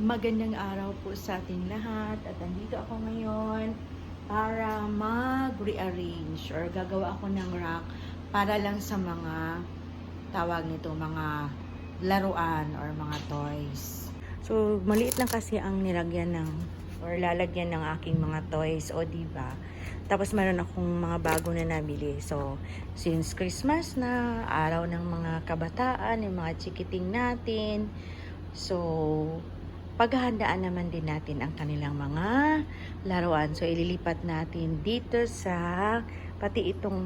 Magandang araw po sa ating lahat at andito ako ngayon para mag-rearrange or gagawa ako ng rack para lang sa mga tawag nito, mga laruan or mga toys. So, maliit lang kasi ang nilagyan ng or lalagyan ng aking mga toys, o diba? Tapos meron akong mga bago na nabili. So, since Christmas na, araw ng mga kabataan, yung mga chikiting natin. So, paghahandaan naman din natin ang kanilang mga laruan. So, ililipat natin dito sa pati itong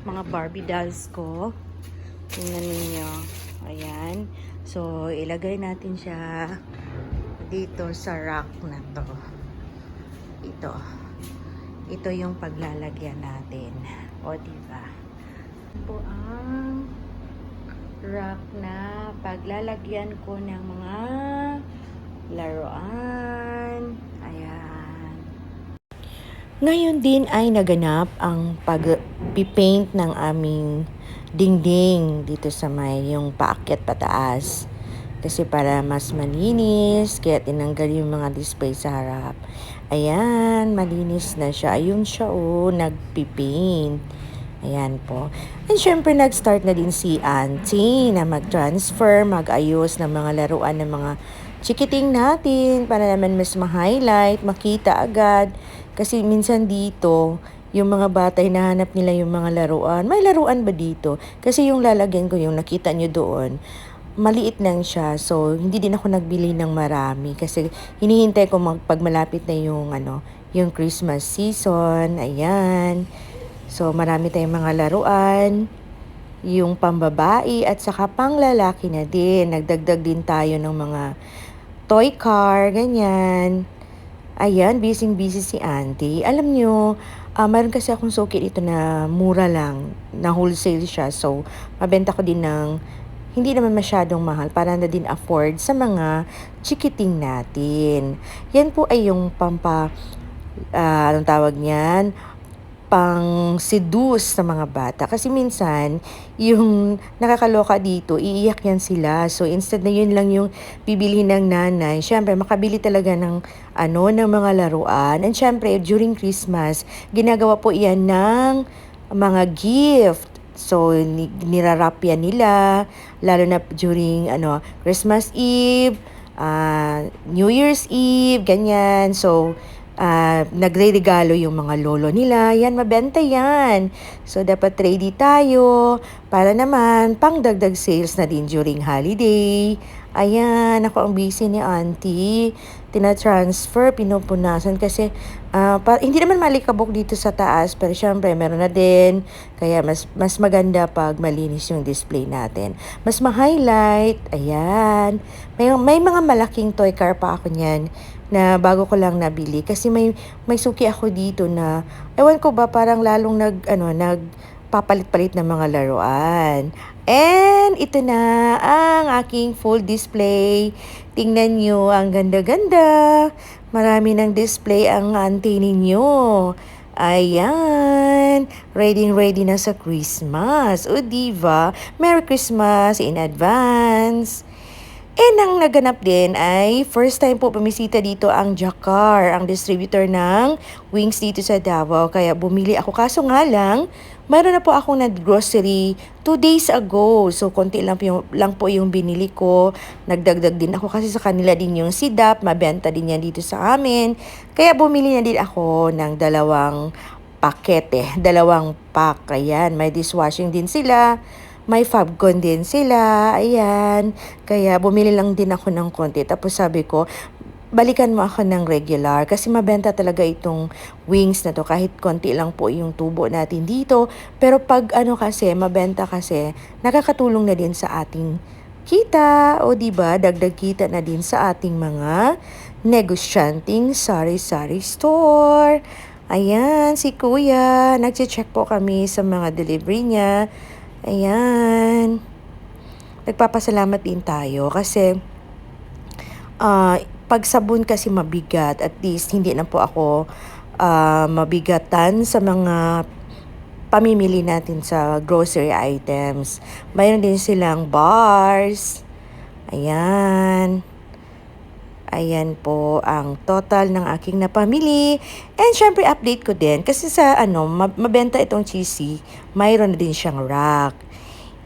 mga Barbie dolls ko. Tingnan ninyo. Ayan. So, ilagay natin siya dito sa rack na to. Ito yung paglalagyan natin. O, diba? Ito ang rack na paglalagyan ko ng mga laruan. Ayan. Ngayon din ay naganap ang pag-paint ng aming dingding dito sa may yung paakyat pataas. Kasi para mas malinis, kaya tinanggal yung mga display sa harap. Ayan, malinis na siya. Ayun siya, nagpipaint. Ayan po. And syempre, nag-start na din si Auntie na mag-transfer, mag-ayos ng mga laruan ng mga chikiting natin para naman mas ma-highlight, makita agad. Kasi minsan dito, yung mga bata, hinahanap nila yung mga laruan. May laruan ba dito? Kasi yung lalagyan ko, yung nakita nyo doon, maliit lang siya. So, hindi din ako nagbili ng marami. Kasi hinihintay ko pag malapit na yung Christmas season. Ayan. So, marami tayong mga laruan, yung pambabae at saka panglalaki na din. Nagdagdag din tayo ng mga toy car, ganyan. Ayan, busy-busy si Auntie. Alam nyo, mayroon kasi akong suki dito na mura lang, na wholesale siya. So, mabenta ko din ng hindi naman masyadong mahal para na din afford sa mga chikiting natin. Yan po ay yung anong tawag niyan? Pang seduce sa mga bata. Kasi minsan, yung nakakaloka dito, iiyak yan sila. So, instead na yun lang yung bibili ng nanay, syempre, makabili talaga ng mga laruan. And syempre, during Christmas, ginagawa po yan ng mga gift. So, nirarap yan nila, lalo na during Christmas Eve, New Year's Eve, ganyan. So, nagre-regalo yung mga lolo nila. Yan, mabenta yan. So, dapat ready tayo para naman pangdagdag sales na din during holiday. Ayan, ako ang busy ni Auntie. Tina-transfer, pinupunasan kasi hindi naman malikabok dito sa taas, pero syempre meron na din. Kaya mas maganda pag malinis yung display natin. Mas ma-highlight. Ayan. May mga malaking toy car pa ako niyan na bago ko lang nabili kasi may suki ako dito na ewan ko ba parang lalong nagpapalit-palit ng mga laruan. And ito na ang aking full display. Tingnan nyo, ang ganda-ganda. Marami ng display ang auntie ninyo. Ayan, ready na sa Christmas. O diba? Merry Christmas in advance. And ang naganap din ay first time po pumisita dito ang Jakar, ang distributor ng wings dito sa Davao. Kaya bumili ako. Kaso nga lang, mayroon na po akong nag-grocery 2 days ago. So, konti lang po yung binili ko. Nagdagdag din ako kasi sa kanila din yung sidap. Mabenta din yan dito sa amin. Kaya bumili na din ako ng 2 pakete, 2 pack. Ayan, may dishwashing din sila. May Fabcon din sila, ayan. Kaya bumili lang din ako ng konti. Tapos sabi ko, balikan mo ako ng regular. Kasi mabenta talaga itong wings na to. Kahit konti lang po yung tubo natin dito. Pero pag kasi, mabenta kasi, nakakatulong na din sa ating kita. O diba, dagdag kita na din sa ating mga negosyanting sari-sari store. Ayan, si Kuya. Nag-check po kami sa mga delivery niya. Ayan. Nagpapasalamat din tayo kasi pag sabon kasi mabigat, at least hindi na po ako mabigatan sa mga pamimili natin sa grocery items. Mayroon din silang bars. Ayan. Ayan po ang total ng aking napamili. And syempre update ko din kasi sa mabenta itong cheesy, mayroon na din siyang rack.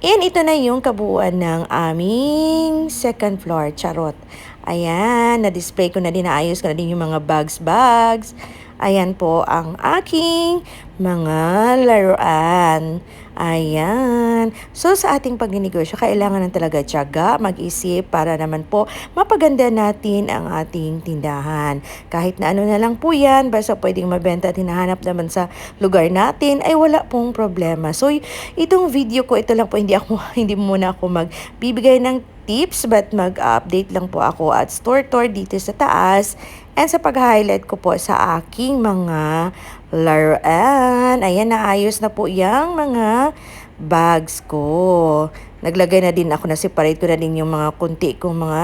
And ito na yung kabuuan ng aming second floor. Charot. Ayan, na-display ko na din, naayos ko na din yung mga bags. Ayan po ang aking mga laruan. Ayan. So, sa ating pagninegosyo, kailangan ng talaga tiyaga, mag-isip para naman po mapaganda natin ang ating tindahan. Kahit na ano na lang po yan, basta pwedeng mabenta at hinahanap naman sa lugar natin, ay wala pong problema. So, itong video ko, ito lang po, hindi muna ako magbibigay ng tips, but mag-update lang po ako at store tour dito sa taas. And sa pag-highlight ko po sa aking mga laruan, ayan, naayos na po yung mga bags ko. Naglagay na din ako, na-separate ko na din yung mga kunti kong mga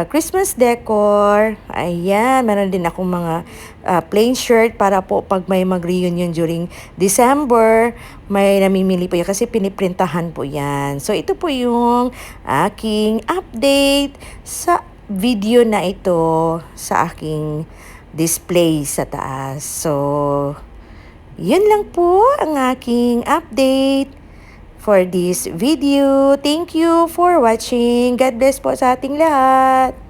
Christmas decor. Ayan, meron din akong mga plain shirt para po pag may mag-reunion during December, may namimili po yan kasi piniprintahan po yan. So, ito po yung aking update sa video na ito sa aking display sa taas. So, yun lang po ang aking update for this video. Thank you for watching. God bless po sa ating lahat.